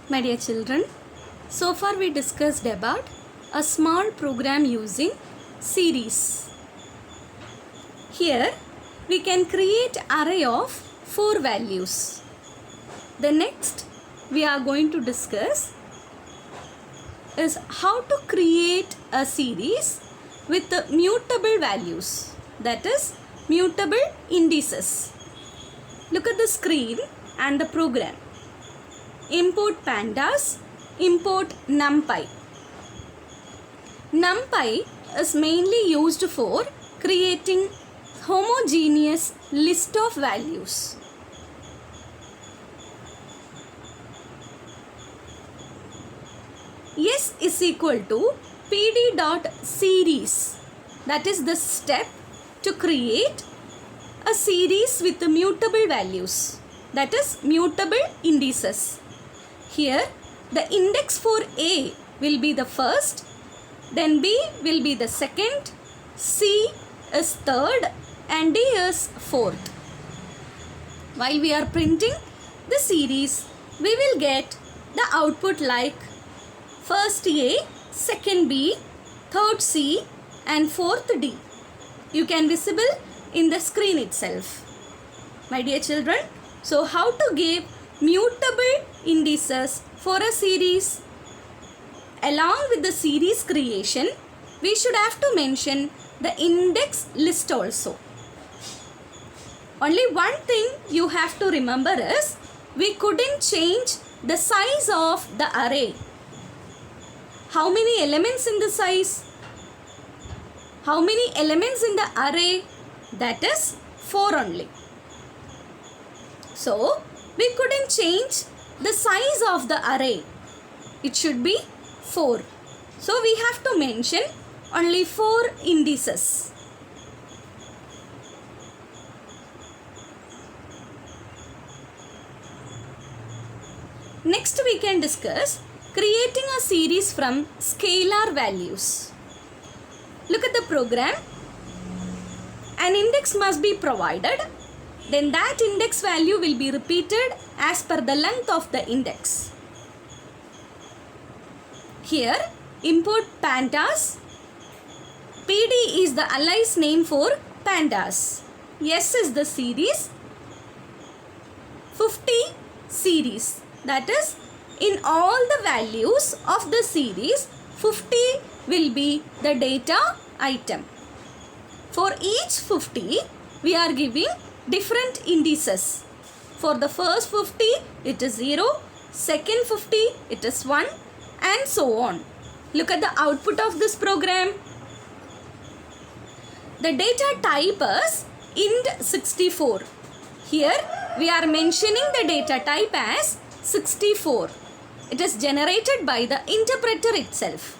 My dear children, so far we discussed about a small program using series. Here we can create array of 4 values. The next we are going to discuss is how to create a series with the mutable values, that is mutable indices. Look at the screen and the program. Import pandas, import numpy. Numpy is mainly used for creating homogeneous list of values. S is equal to pd.series. That is the step to create a series with the mutable values, that is mutable indices. Here the index for A will be the first, then B will be the second, C is third and D is fourth. While we are printing the series, we will get the output like first A, second B, third C and fourth D. You can visible in the screen itself. My dear children, so how to give mutable indices for a series? Along with the series creation, we should have to mention the index list also. Only one thing you have to remember is we couldn't change the size of the array. How many elements in the size? How many elements in the array? That is 4 only. So, we couldn't change the size of the array. It should be 4. So, we have to mention only 4 indices. Next, we can discuss creating a series from scalar values. Look at the program. An index must be provided, then that index value will be repeated as per the length of the index. Here import pandas. PD is the alias name for pandas. S is the series. 50 series, that is in all the values of the series 50 will be the data item. For each 50, we are giving different indices. For the first 50, it is 0, second 50, it is 1 and so on. Look at the output of this program. The data type is int64. Here, we are mentioning the data type as 64. It is generated by the interpreter itself.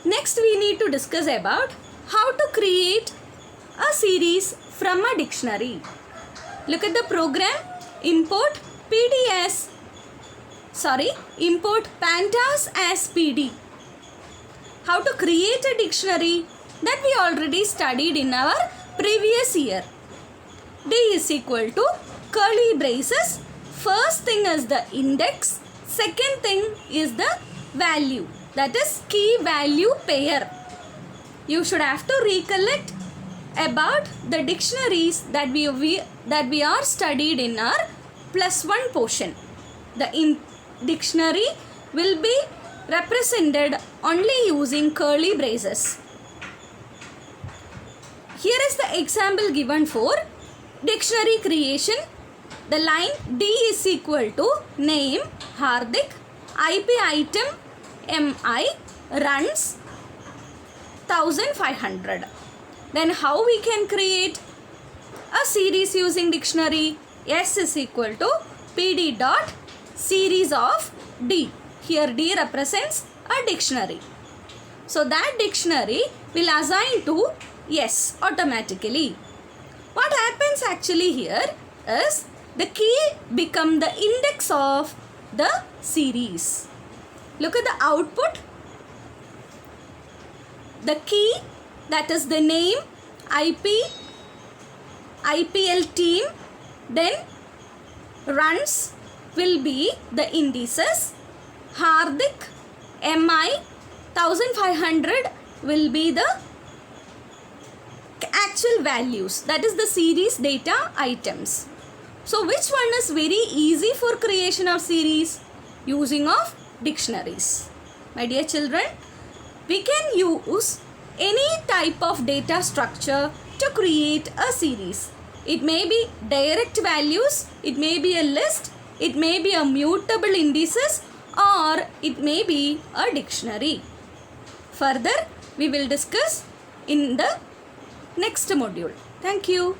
Next, we need to discuss about how to create a series from a dictionary. Look at the program. Import import pandas as PD. How to create a dictionary? That we already studied in our previous year. D is equal to curly braces. First thing is the index. Second thing is the value. That is key value pair. You should have to recollect about the dictionaries that we are studied in our +1 portion. The dictionary will be represented only using curly braces. Here is the example given for dictionary creation. The line D is equal to name Hardik, IP item MI, runs 1500. Then how we can create a series using dictionary? S is equal to PD dot series of D. Here D represents a dictionary. So that dictionary will assign to S automatically. What happens actually here is the key become the index of the series. Look at the output. The key, that is the name, IP, IPL team, then runs will be the indices. Hardik, MI, 1500 will be the actual values, that is the series data items. So which one is very easy for creation of series? Using of dictionaries. My dear children, we can use any type of data structure to create a series. It may be direct values, it may be a list, it may be a mutable indices, or it may be a dictionary. Further, we will discuss in the next module. Thank you.